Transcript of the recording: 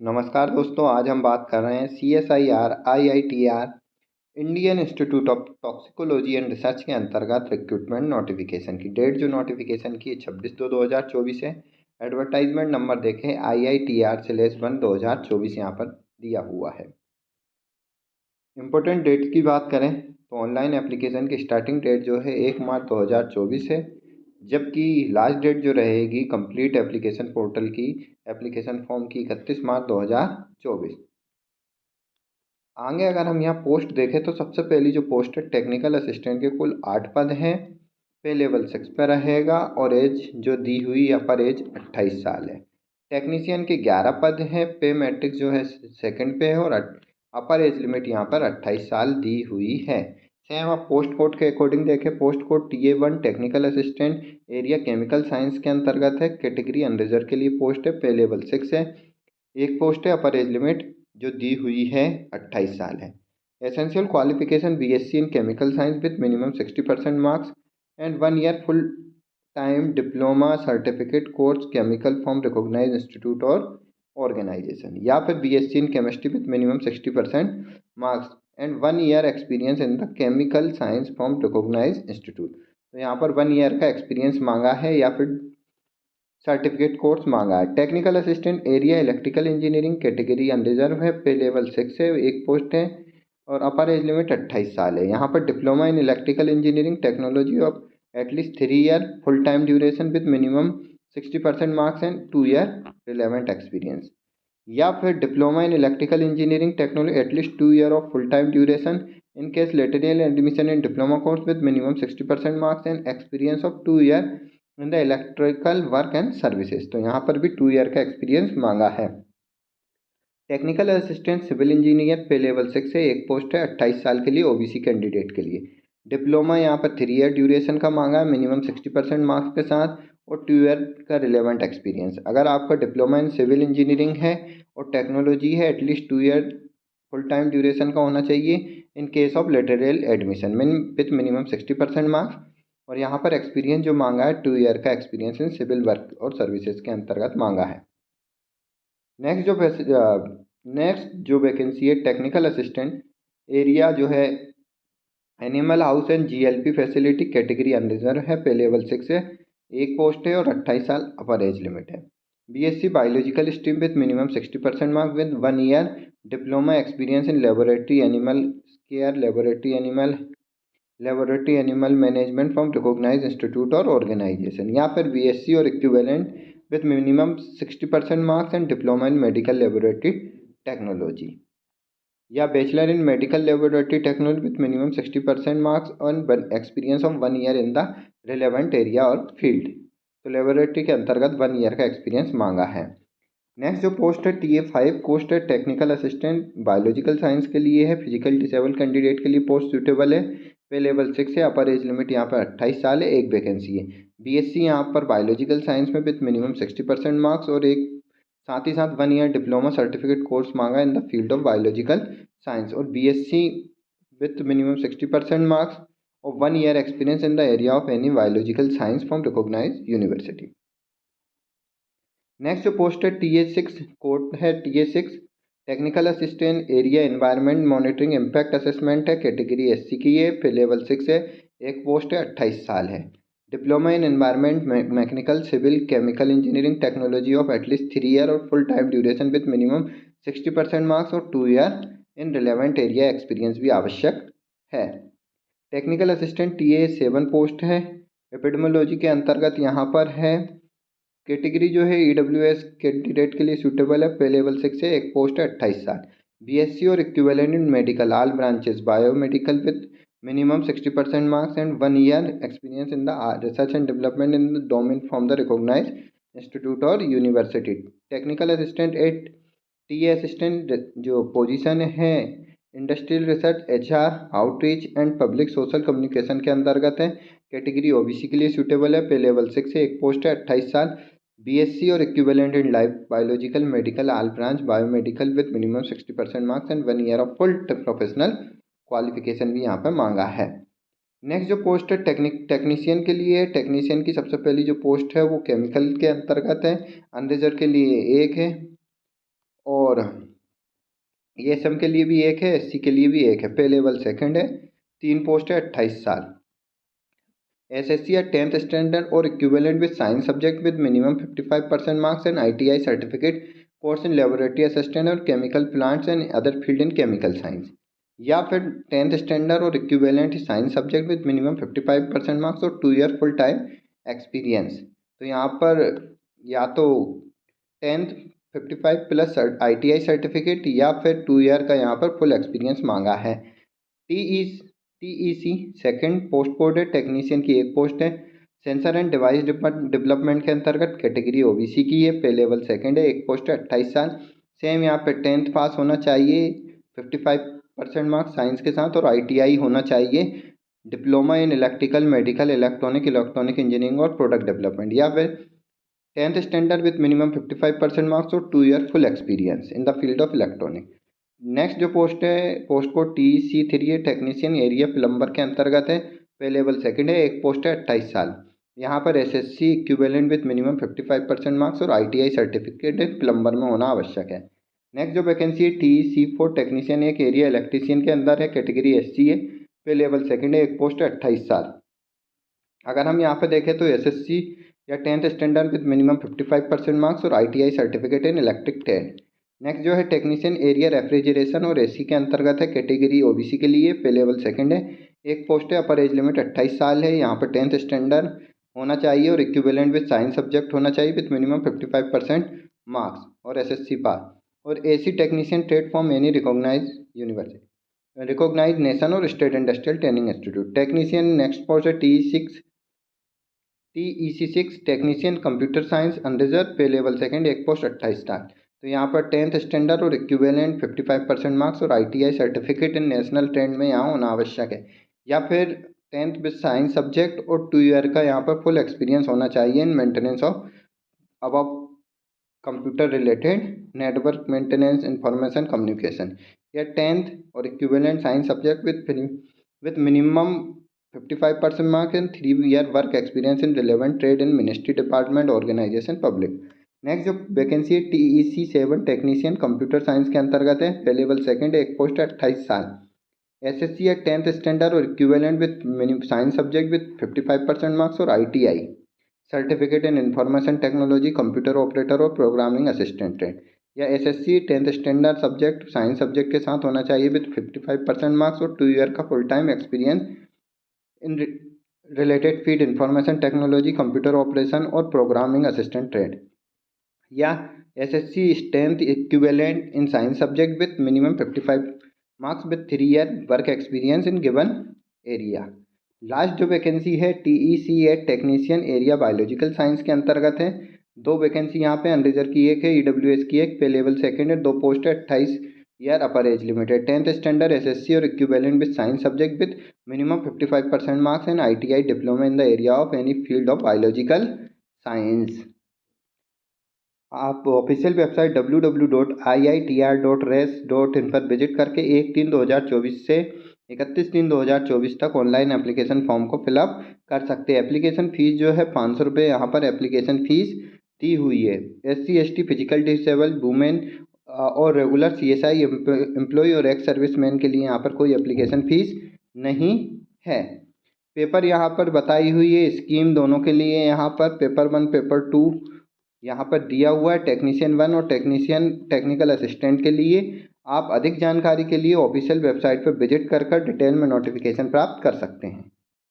नमस्कार दोस्तों, आज हम बात कर रहे हैं CSIR IITR Indian institute of toxicology and research के अंतर्गत रिक्रूटमेंट नोटिफिकेशन की डेट। जो नोटिफिकेशन की 26/2/2024 है। एडवर्टाइजमेंट नंबर देखें IITR/1/2024 यहाँ पर दिया हुआ है। इम्पोर्टेंट डेट की बात करें तो ऑनलाइन एप्लीकेशन की स्टार्टिंग डेट जो है 1 मार्च 2024 है, जबकि लास्ट डेट जो रहेगी कंप्लीट एप्लीकेशन पोर्टल की एप्लीकेशन फॉर्म की 31 मार्च 2024। आगे अगर हम यहाँ पोस्ट देखें तो सबसे पहली जो पोस्ट है टेक्निकल असिस्टेंट के कुल 8 पद हैं। पे लेवल 6 पे रहेगा और एज जो दी हुई अपर एज 28 साल है। टेक्नीशियन के 11 पद हैं। पे मैट्रिक्स जो है सेकंड पे है और अपर एज लिमिट यहाँ पर 28 साल दी हुई है। सेम आप पोस्ट कोड के अकॉर्डिंग देखें, post code TA1 technical assistant, area chemical science के अंतर्गत है। कैटेगरी अनरिजर्व के लिए पोस्ट है। पे लेवल 6 है। एक पोस्ट है। अपर एज लिमिट जो दी हुई है 28 साल है। Essential qualification BSc in chemical science with minimum 60% marks and 1 year full time diploma certificate course chemical from recognise institute और ऑर्गेनाइजेशन, या फिर BSc in chemistry with minimum 60% marks and 1 year experience in the chemical science from recognise institute. तो यहाँ पर 1 year का experience मांगा है या फिर सर्टिफिकेट कोर्स मांगा है। Technical assistant area electrical engineering, category unreserved है। पे लेवल 6 है। एक पोस्ट है और अपर एज लिमिट 28 साल है। यहाँ पर diploma in electrical engineering technology of at least 3 year full time duration with minimum 60% marks and 2 year relevant experience, या फिर diploma in electrical engineering technology at least 2 year of full time duration in case lateral admission in diploma course with minimum 60% marks and experience of 2 year in the electrical work and services. तो यहाँ पर भी 2 year का experience मांगा है। Technical assistant civil engineer पे level 6 है। एक पोस्ट है 28 साल के लिए OBC कैंडिडेट के लिए। डिप्लोमा यहाँ पर 3 ईयर ड्यूरेशन का मांगा है मिनिमम 60% मार्क्स के साथ और 2 ईयर का रिलेवेंट एक्सपीरियंस। अगर आपका डिप्लोमा इन सिविल इंजीनियरिंग है और टेक्नोलॉजी है, at least 2 year full time duration का होना चाहिए in case of lateral admission with minimum 60% marks. और यहाँ पर एक्सपीरियंस जो मांगा है 2 ईयर का एक्सपीरियंस इन सिविल वर्क और सर्विसेज के अंतर्गत मांगा है। नेक्स्ट जो वैकेंसी है टेक्निकल असिस्टेंट एरिया जो है animal house and GLP facility, category unreserved है। पे लेवल 6 है। एक पोस्ट है और 28 साल अपर एज लिमिट है। BSc biological stream with minimum 60% mark with 1 year diploma experience in laboratory animal care, laboratory animal management from recognise institute और organisation, या फिर BSc और equivalent with minimum 60% marks and diploma in medical laboratory technology, या bachelor in medical laboratory technology with minimum 60% marks on experience of 1 year in the relevant area और field. तो laboratory के अंतर्गत 1 year का experience मांगा है। Next जो post है TA5 पोस्ट है टेक्निकल असिस्टेंट बायोलॉजिकल साइंस के लिए है। फिजिकल डिसेबल कैंडिडेट के लिए पोस्ट सूटेबल है। पे लेवल 6 है। अपर एज लिमिट यहाँ पर 28 साल है। एक वैकेंसी है। BSc यहाँ पर बायोलॉजिकल साइंस में विथ मिनिमम 60% मार्क्स और एक साथ ही साथ 1 ईयर डिप्लोमा सर्टिफिकेट कोर्स मांगा in the field of biological science और BSc विथ मिनिमम 60% मार्क्स और 1 year experience in the area of any biological science from recognise university. Next जो post है TA6 code है TA6 technical assistant area environment monitoring impact assessment है। Category SC की है। Pay level 6 है। एक post है 28 साल है। Diploma in environment mechanical civil chemical engineering technology of at least 3 year और full time duration with minimum 60% marks और 2 year in relevant area experience भी आवश्यक है। टेक्निकल असिस्टेंट TA7 पोस्ट है। एपिडेमोलॉजी के अंतर्गत यहाँ पर है। कैटेगरी जो है EWS कैंडिडेट के लिए सूटेबल है। पे लेवल 6 है। एक पोस्ट है 28 साल। BSc और equivalent in medical all branches biomedical with minimum 60% marks and 1 year experience in the research and development in the domain from the recognise institute और university. Technical assistant at TA assistant जो position है industrial research HR outreach and public social communication के अंतर्गत है। Category OBC के लिए suitable है। Pay level 6 से एक पोस्ट है 28 साल। BSc और equivalent in life biological medical all branch biomedical with minimum 60% marks and 1 year of full professional qualification भी यहाँ पर मांगा है। नेक्स्ट जो पोस्ट है टेक्नीशियन के लिए है। टेक्नीशियन की सबसे पहली जो पोस्ट है वो केमिकल के अंतर्गत है। अनरिजर्व के लिए एक है और ये एसएम के लिए भी एक है, एससी के लिए भी एक है। पे लेवल सेकंड है, 3 पोस्ट है, 28 साल। एसएससी या 10th स्टैंडर्ड और equivalent with science subject with minimum 55% marks and ITI certificate course in laboratory assistant और chemical plants and other field in chemical science. या फिर 10th स्टैंडर्ड और equivalent science subject with minimum 55% marks और 2 year full time experience. तो यहाँ पर या तो 10th 55 प्लस आईटीआई सर्टिफिकेट या फिर 2 ईयर का यहाँ पर फुल एक्सपीरियंस मांगा है। टीईसी सेकंड पोस्ट कोड है, टेक्नीशियन की एक पोस्ट है। सेंसर एंड डिवाइस डेवलपमेंट के अंतर्गत कैटेगरी ओबीसी की है। पे लेवल सेकंड है, एक पोस्ट है, 28 साल। सेम यहाँ पे 10th पास होना चाहिए, 55% मार्क्स साइंस के साथ, और आईटीआई होना चाहिए, diploma in electrical, medical, electronic engineering और प्रोडक्ट डेवलपमेंट। या फिर 10th standard with minimum 55% marks और 2 year full experience in the field of electronic. Next जो पोस्ट है, पोस्ट कोड TC3 है, टेक्नीशियन एरिया प्लम्बर के अंतर्गत है। पे लेवल सेकंड है, एक पोस्ट है, 28 साल। यहाँ पर SSC equivalent with minimum 55% marks और आईटीआई सर्टिफिकेट प्लम्बर में होना आवश्यक है। नेक्स्ट जो वैकेंसी है TC4 टेक्नीशियन, एक एरिया इलेक्ट्रीशियन के अंदर है, कैटेगरी SC है। पे लेवल सेकंड है, एक पोस्ट है, 28 साल। अगर हम यहाँ पे देखें तो एसएससी या 10th standard with minimum 55% marks और ITI certificate in electric trade. Next जो है टेक्नीशियन एरिया रेफ्रिजरेशन और एसी के अंतर्गत है, कैटेगरी ओबीसी के लिए। पे लेवल सेकंड है, एक पोस्ट है, अपर एज लिमिट 28 साल है। यहाँ पर 10th स्टैंडर्ड होना चाहिए और इक्विवेलेंट विथ साइंस सब्जेक्ट होना चाहिए विथ मिनिमम 55% मार्क्स और एसएससी पास। और AC technician trade from any recognize university, recognize nation और state industrial training institute. Technician next post है TEC6 technician computer science unreserved. Pay level second, एक post, 28 साल। तो यहाँ पर 10th स्टैंडर्ड और इक्विवेलेंट 55% मार्क्स और ITI certificate in national trend में यहाँ होना आवश्यक है। या फिर 10th विद साइंस सब्जेक्ट और 2 ईयर का यहाँ पर फुल एक्सपीरियंस होना चाहिए in maintenance of above computer related network maintenance information communication. या 10th और equivalent science subject with minimum 55% mark and 3 year work experience in relevant trade in ministry department organisation public. Next जो vacancy है TEC7 technician computer science के अंतर्गत है। Pay level second है, एक post है, 28 साल। एसएससी या 10th स्टैंडर्ड और equivalent with science subject with 55% marks और ITI certificate in information technology, computer operator और प्रोग्रामिंग असिस्टेंट है। या SSC 10th standard subject science subject के साथ होना चाहिए विथ 55% मार्क्स और 2 ईयर का full time experience in related field information technology, computer operation और प्रोग्रामिंग असिस्टेंट ट्रेड। या SSC 10th equivalent in science subject with minimum 55 marks with 3 year work experience in given area. Last जो vacancy है TEC8 technician area biological science के अंतर्गत है। 2 vacancy यहाँ पे unreserved की एक है, EWS की एक। पे लेवल सेकंड है, 2 पोस्ट है, 28 year upper age limited. 10th standard SSC और equivalent with science subject with minimum 55% marks and ITI diploma in the area of any field of biological science. आप ऑफिशियल वेबसाइट www.iitr.res.in पर visit करके 1/3/2024 से 31/3/2024 तक online application form को fill up कर सकते हैं। एप्लीकेशन फ़ीस जो है 500 रुपये यहाँ पर एप्लीकेशन फ़ीस दी हुई है। SC ST physical disable women और रेगुलर CSI एम्प्लॉय और एक्स सर्विसमैन के लिए यहाँ पर कोई एप्लीकेशन फ़ीस नहीं है। पेपर यहाँ पर बताई हुई है स्कीम दोनों के लिए। यहाँ पर पेपर 1 पेपर 2 यहाँ पर दिया हुआ है टेक्नीशियन 1 और टेक्नीशियन टेक्निकल असिस्टेंट के लिए। आप अधिक जानकारी के लिए ऑफिशियल वेबसाइट पर विजिट कर डिटेल में नोटिफिकेशन प्राप्त कर सकते हैं।